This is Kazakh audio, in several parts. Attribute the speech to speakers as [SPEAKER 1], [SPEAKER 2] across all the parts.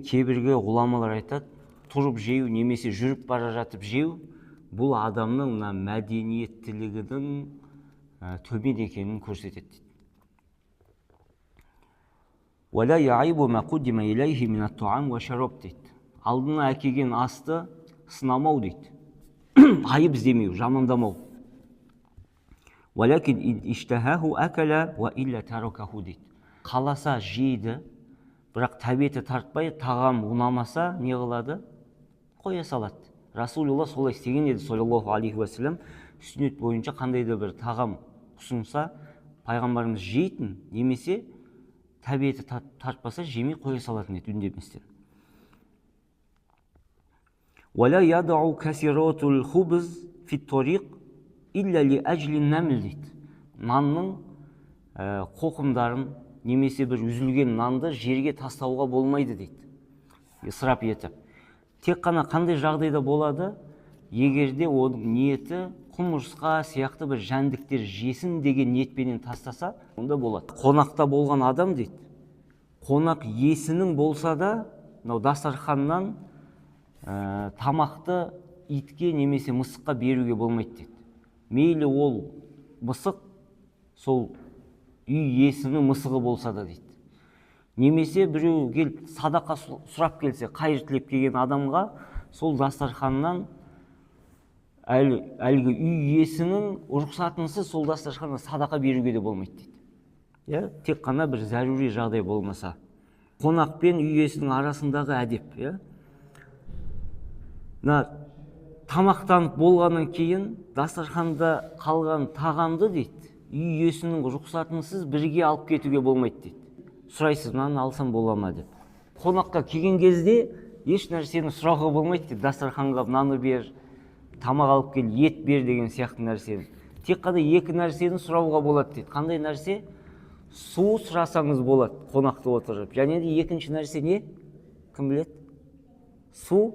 [SPEAKER 1] Кейбірге ғұламалар айтады, тұрып жеу немесе жүріп бара жатып жеу, бұл адамның мына мәдениеттілігінің төмен екенін көрсетеді. وَلَا يَعِيبُ مَا قُدِّمَ إِلَيْهِ مِنَ الطَّعَامِ وَالشَّرَابِ дейді. Алдына әкелген асты сынамау дейді. Айып іздемеу, жамандамау. وَلَكِنْ إِشْتَهَاهُ أَكَلَ وَإِلَّا تَرَكَهُ дейді. Қаласа жейді, бірақ тәбеті тартпай, тағам ұнамаса не қылады? Қоя салады. Расулулла солай істеген еді, саллаллаху алейхи уассалам. Сүннет бойынша қандай да бір тағам ұсынса, пайғамбарымыз жейтін, немесе тәбеті тартпаса жемей қоя салатын еді, үндеместен. وَلَا يَدَعُ كَثِيرَةُ الْخُبْزِ فِي الطَّرِيقِ إِلَّا لِأَجْلِ النَّمْلِ дейді. Нанның қоқымдарын немесе бір үзілген нанды жерге тастауға болмайды дейді. Исрап етіп. Тек қана қандай жағдайда болады? Егерде оның ниеті құмырсқа сияқты бір жәндіктер жесін деген ниетпенен тастаса, онда болады. Қонақта болған адам дейді. Қонақ иесінің болса да, дастарханнан тамақты итке немесе мысыққа беруге болмайды дейді. Мейлі ол мысық сол үй иесінің мысығы болса да дейді. Немесе біреу келіп садақа сұрап келсе, қайыр тілеп келген адамға сол дастарханнан әлгі үй иесінің рұқсатынсыз сол дастарханнан садақа беруге де болмайды дейді. Тек қана бір зәрури жағдай болмаса. Қонақ пен үй иесінің арасындағы әдеп. Тамақтанып болғаннан кейін дастарханда қалған тағамды дейді, үй иесінің рұқсатынсыз бірге алып кетуге болмайды дейді. Сұрайсыз, мынаны алсам бола ма деп. Қонаққа келген кезде еш нәрсені сұрауға болмайды дейді. Дастарханға мынаны бер, тамақ алып кел, ет бер деген сияқты нәрсені. Тек қана екі нәрсені сұрауға болады дейді. Қандай нәрсе? Су сұрасаңыз болады қонақты отырып. Және де екінші нәрсе не? Кім біледі? Су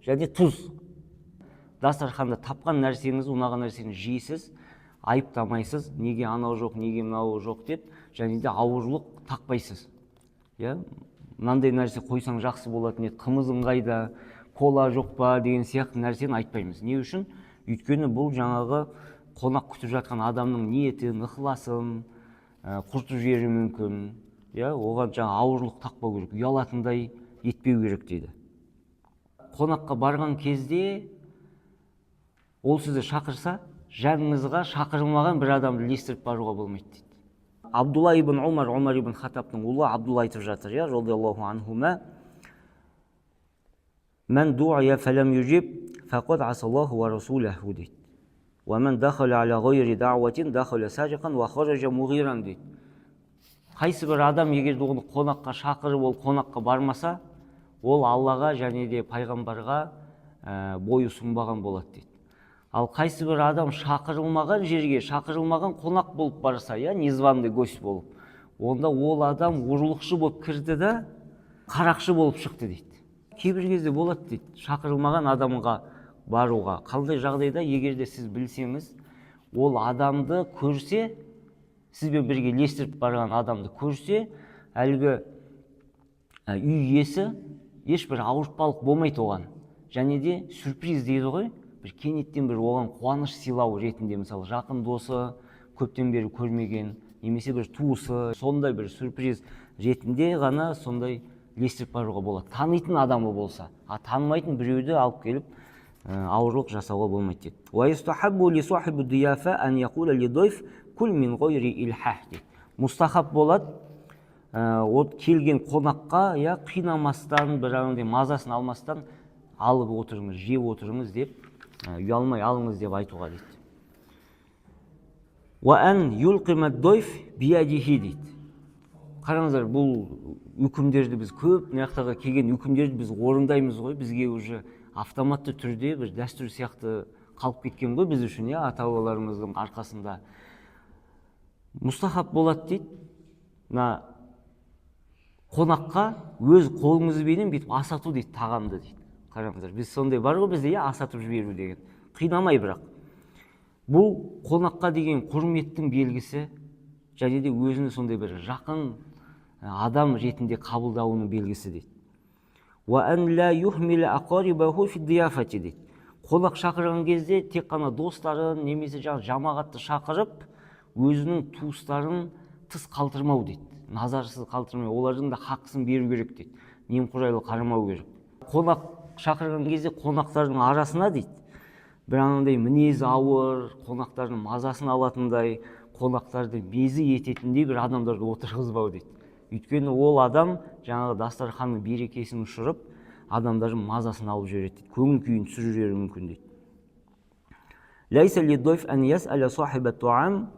[SPEAKER 1] және тұз. Дастарханда тапқан нәрсеңіз, ұнаған нәрсені жейсіз, айыптамайсыз, неге анау жоқ, неге мынау жоқ деп, және де ауырлық тақпайсыз. Мынандай нәрсе қойсаң жақсы болатын еді, қымызың қайда, кола жоқ па деген сияқты нәрсені айтпаймыз. Не үшін? Өйткені бұл жаңағы қонақ күтіп жатқан адамның ниетін, ықыласын құртып жіберуі мүмкін. Оған жаңа ауырлық тақпау керек, ұялатындай етпеу керек дейді. Қонаққа барған кезде ол сізді шақырса, жаныңызға шақырылмаған бір адамды ілестіріп баруға болмайды дейді. Абдулла ибн Умар ибн Хаттабтың ұлы Абдулла айтып жатыр, радиаллаху анхума: "Мен ду'ия фалам южиб фақад асаллаху ва расулаху" дейді. "Ва мен дахаля аля гайри да'ватин дахаля сажиқан ва хаража муғиран" дейді. Қайсы бір адам егер оны қонаққа шақырып, ол қонаққа бармаса, ол Аллаға және де пайғамбарға бой ұсынбаған болады дейді. Ал қайсы бір адам шақырылмаған жерге, шақырылмаған қонақ болып барса, незваный гость болып, онда ол адам ұрлықшы болып кірді да, қарақшы болып шықты дейді. Кейбір кезде болады дейді, шақырылмаған адамға баруға. Қандай жағдайда? Егерде сіз білсеңіз, ол адамды көрсе, сізбен бірге ілестіріп барған адамды көрсе, әлгі үй иесі ешбір ауыртпалық болмайды оған. Және де сюрприз дейді ғой, бір кенеттен бір оған қуаныш сыйлау ретінде, мысалы жақын досы, көптен бері көрмеген, немесе бір туысы, сондай бір сюрприз ретінде ғана сондай ілестіріп баруға болады. Танитын адамы болса, танымайтын біреуді алып келіп ауырлық жасауға болмайды дейді. "Уайстахаббу ли сахибу дияфа ан яқула ли дойф кул мин гайри илхах" дейді. Мұстахаб болады келген қонаққа қинамастан, бір андай мазасын алмастан алып отырыңыз, жеп отырыңыз деп, ұялмай алыңыз деп айтуға дейді. "Уан юлқимад дойф биядихи" дейді. Қараңыздар, бұл үкімдерді біз көп, мынаяқтағы келген үкімдерді біз орындаймыз ғой, бізге уже автоматты түрде бір дәстүр сияқты қалып кеткен ғой біз үшін, ата-бабаларымыздың арқасында. Мұстахаб болады дейді. Қонаққа өз қолыңызбенен бүйтіп асату дейді, тағамды дейді. Қараңыздар, біз сондай бар ғой бізде, асатып жіберу деген. Қинамай бірақ. Бұл қонаққа деген құрметтің белгісі, және де өзіні сондай бір жақын адам ретінде қабылдауының белгісі дейді. وأن لا يهمل أقاربه في الضيافة дейді. Қонақ шақырған кезде тек қана достарын немесе жамағатты шақырып, өзінің туыстарын тыс қалтырмау дейді. Назарсыз қалтырмау, олардың да хақысын беру керек дейді. Немқұрайлы қарамау керек. Қонақ шақырған кезде қонақтардың арасына дейді, бір анандай мінезі ауыр, қонақтардың мазасын алатындай, қонақтарды мезі ететіндей бір адамдарды отырғызбау дейді. Өйткені ол адам жаңағы дастарханның берекесін ұшырып, адамдардың мазасын алып жүреді дейді. Көңіл күйін түсіріп жіберуі мүмкін дейді. Лайса лиддойф ан яс'аля сахиба туам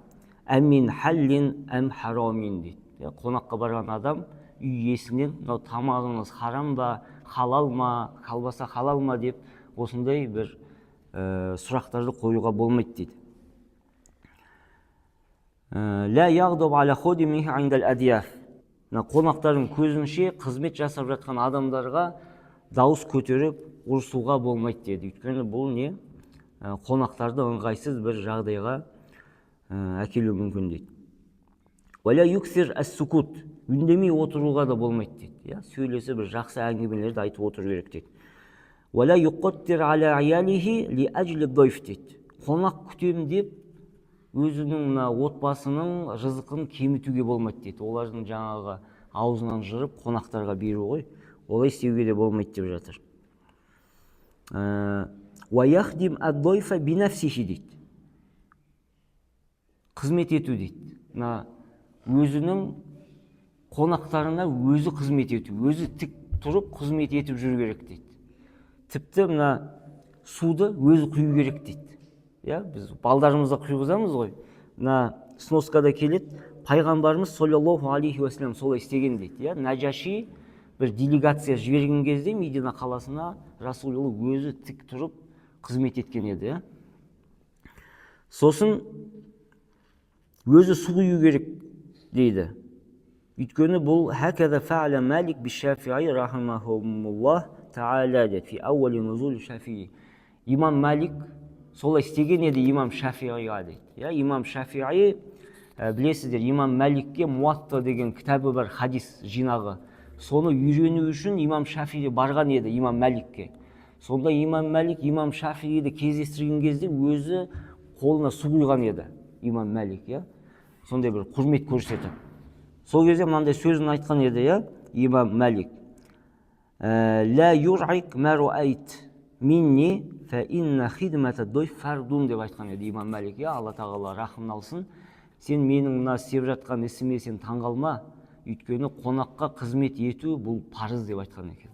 [SPEAKER 1] амин халлин ам харамин дейді. Қонаққа барған адам үй иесінен мынау тамағыңыз харам ба, халал ма, колбаса халал ма деп осындай бір сұрақтарды қоюға болмайды дейді. Ла яғдаб аля ходимихи индал адияф. Қонақтардың көзінше қызмет жасап жатқан адамдарға дауыс көтеріп ұрсуға болмайды деді. Өйткені бұл не? Қонақтарды ыңғайсыз бір жағдайға әкелуі мүмкін дейді. Валя юксир әс-сукут. Үндемей отыруға да болмайды дейді. Сөйлесе бір жақсы әңгімелерді айтып отыру керек дейді. Валя юқаттир аля аялихи ли ажли дойф дейді. Қонақ күтем деп өзінің отбасының рызқын кемітуге болмайды дейді. Олардың жаңағы аузынан жырып қонақтарға беру ғой. Олай істеуге де болмайды деп жатыр. Ва яхдим ад-дойфа бинафсихи дейді. Қызмет ету дейді. Өзінің қонақтарына өзі қызмет ету, өзі тік тұрып қызмет етіп жүру керек дейді. Тіпті суды өзі құю керек дейді. Біз балдарымызда құйғызамыз ғой. Сноскада келеді, пайғамбарымыз саллаллаху алейхи уассалам солай істеген дейді. Нәжаши бір делегация жіберген кезде Медина қаласына Расулулла өзі тік тұрып қызмет еткен еді. Сосын өзі су құю керек дейді. Өйткені бұл хакада фа'ля Малик биш-Шафи'i рахимахуллах та'аля дейді. Фи ауали нузул Шафи'i. Имам Малик солай істеген еді имам Шафи'ға дейді. Имам Шафи'i, білесіздер, имам Маликке Муатта деген кітабы бар, хадис жинағы. Соны үйрену үшін имам Шафи'i барған еді имам Маликке. Сонда имам Малик имам Шафи'ді кездестірген кезде өзі қолына су құйған еді имам Малик. Сондай бір құрмет көрсетіп. Сол кезде мынандай сөзін айтқан еді имам Малик. Ла юр'ик ма руайт минни фа инна хидмата дойф фардун деп айтқан еді имам Малик. Алла тағала рахымын алсын. Сен менің мына істеп жатқан ісіме сен таңғалма. Өйткені қонаққа қызмет ету бұл парыз деп айтқан екен.